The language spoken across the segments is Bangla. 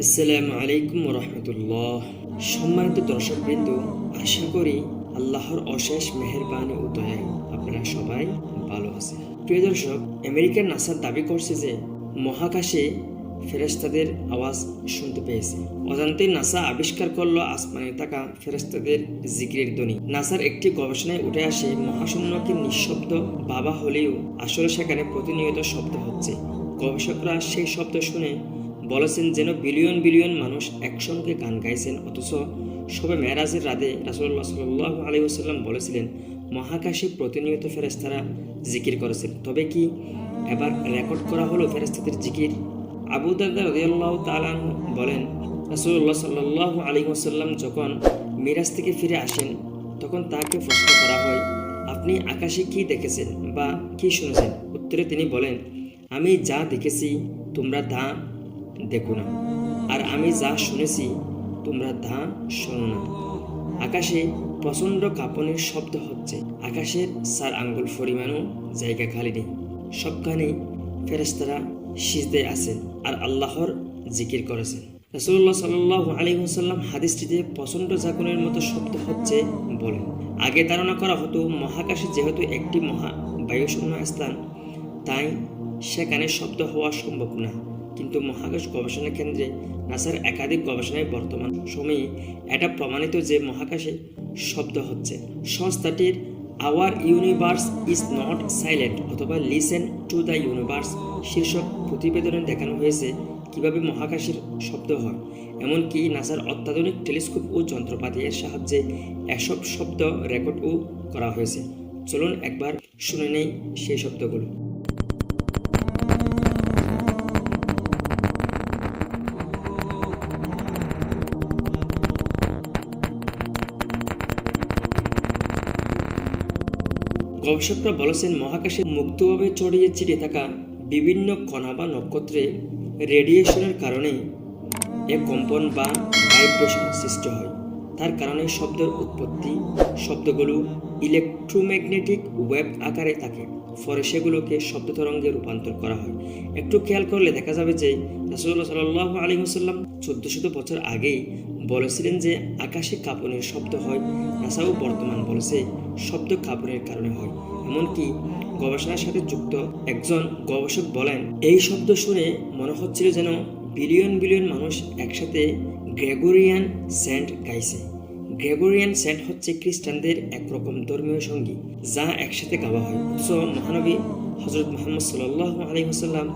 আসসালামু আলাইকুম ওয়া রাহমাতুল্লাহ। সম্মানিত দর্শকবৃন্দ, আশা করি আল্লাহর অশেষ মেহেরবানি ও দয়ায় আপনারা সবাই ভালো আছেন। প্রিয় দর্শক, আমেরিকার নাসা দাবি করছে যে মহাকাশে ফেরেশতাদের আওয়াজ শুনতে পেয়েছে। অজান্তে নাসা আবিষ্কার করলো আসমানে থাকা ফেরেশতাদের জিকিরের ধ্বনি। নাসার একটি গবেষণায় উঠে আসে মহাশূন্যকে নিঃশব্দ ভাবা হলেও আসলে সেখানে প্রতিনিয়ত শব্দ হচ্ছে। গবেষকরা সেই শব্দ শুনে বলেছেন যেন বিলিয়ন বিলিয়ন মানুষ একসঙ্গে গান গাইছেন। অথচ শবে মেরাজের রাতে রাসূলুল্লাহ সাল্লাল্লাহু আলাইহি ওয়াসাল্লাম বলেছিলেন মহাকাশে প্রতিনিয়ত ফেরেশতারা জিকির করেছেন। তবে কি এবার রেকর্ড করা হলো ফেরেশতাদের জিকির? আবু দারদা রাদিয়াল্লাহু তাআলা আনহু বলেন, রাসূলুল্লাহ সাল্লাল্লাহু আলাইহি ওয়াসাল্লাম যখন মিরাজ থেকে ফিরে আসেন তখন তাকে প্রশ্ন করা হয়, আপনি আকাশে কি দেখেছেন বা কি শুনেছেন? উত্তরে তিনি বলেন, আমি যা দেখেছি তোমরা তা দেখো না, আর আমি যা শুনেছি তোমরা তা শোনো না। আকাশে প্রচণ্ড কাঁপনের শব্দ হচ্ছে। আকাশের 4 আঙ্গুল পরিমাণও জায়গা খালি নেই। সবখানে ফেরেশতারা সিজদায় আছেন আর আল্লাহর জিকির করেছেন। রাসূলুল্লাহ সাল্লাল্লাহু আলাইহি ওয়াসাল্লাম হাদিসটিতে প্রচণ্ড জাগরণের মতো শব্দ হচ্ছে বলেন। আগে ধারণা করা হতো মহাকাশে যেহেতু একটি বায়ুশূন্য স্থান, তাই সেখানে শব্দ হওয়া সম্ভব না। কিন্তু মহাকাশ গবেষণা কেন্দ্রে নাসার একাধিক গবেষণায় বর্তমান সময়ে এটা প্রমাণিত যে মহাকাশে শব্দ হচ্ছে। সংস্থাটির hour universe is not silent অথবা লিসেন টু দ্য ইউনিভার্স শীর্ষক প্রতিবেদনে দেখানো হয়েছে কিভাবে মহাকাশের শব্দ হয়। এমনকি নাসার অত্যাধুনিক টেলিস্কোপ ও যন্ত্রপাতি এর সাহায্যে এসব শব্দ রেকর্ডও করা হয়েছে। চলুন একবার শুনে নেই সেই শব্দগুলো। গবেষকরা বলেছেন মহাকাশে মুক্তভাবে ছড়িয়ে ছিটিয়ে থাকা বিভিন্ন কণা বা নক্ষত্রে রেডিয়েশনের কারণে এক কম্পন বা ভাইব্রেশন সৃষ্টি হয়। তার কারণে শব্দের উৎপত্তি। শব্দগুলো ইলেকট্রোম্যাগনেটিক ওয়েভ আকারে থাকে, পরে সেগুলোকে শব্দ তরঙ্গে রূপান্তর করা হয়। একটু খেয়াল করলে দেখা যাবে যে রাসূলুল্লাহ সাল্লাল্লাহু আলাইহি ওয়াসাল্লাম 1400 বছর আগেই বলেছিলেন যে আকাশে কাঁপনের শব্দ হয়। নাসাও বর্তমান বলেছে শব্দ কাঁপনের কারণে হয়। এমনকি গবেষণার সাথে যুক্ত একজন গবেষক বলেন, এই শব্দ শুনে মনে হচ্ছিল যেন বিলিয়ন বিলিয়ন মানুষ একসাথে গ্রেগরিয়ান স্যান্ট গাইছে। গ্রেগরিয়ান স্যান্ট হচ্ছে খ্রিস্টানদের একরকম ধর্মীয় সঙ্গীত যা একসাথে গাওয়া হয়। সো মহানবী হযরত মুহাম্মদ সাল্লাল্লাহু আলাইহি ওয়াসাল্লাম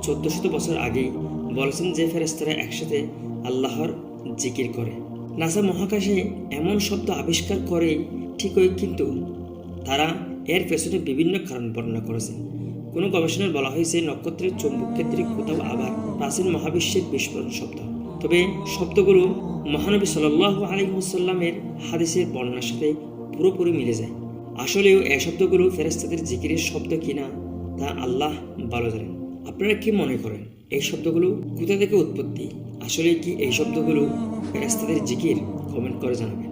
1400 বছর আগেই বলেছেন যে ফেরেশতারা একসাথে আল্লাহর জিকির করে। নাসা মহাকাশে এমন শব্দ আবিষ্কার করে ঠিকই, কিন্তু তারা এর পেছনে বিভিন্ন কারণ বর্ণনা করেছে। কোনো গবেষণায় বলা হয়েছে নক্ষত্রের চৌম্বক ক্ষেত্রে, কোথাও আবার প্রাচীন মহাবিশ্বের বিস্ফোরণ শব্দ। তবে শব্দগুলো মহানবী সাল্লাল্লাহু আলাইহি ওয়াসাল্লামের হাদিসের বর্ণনার সাথে পুরোপুরি মিলে যায়। আসলেও এই শব্দগুলো ফেরেশতাদের জিকিরের শব্দ কিনা তা আল্লাহ ভালো জানেন। আপনারা কি মনে করেন এই শব্দগুলো কোথা থেকে উৎপত্তি? আসলে কি এই শব্দগুলো ফেরেশতাদের জিকির? কমেন্ট করে জানাবেন।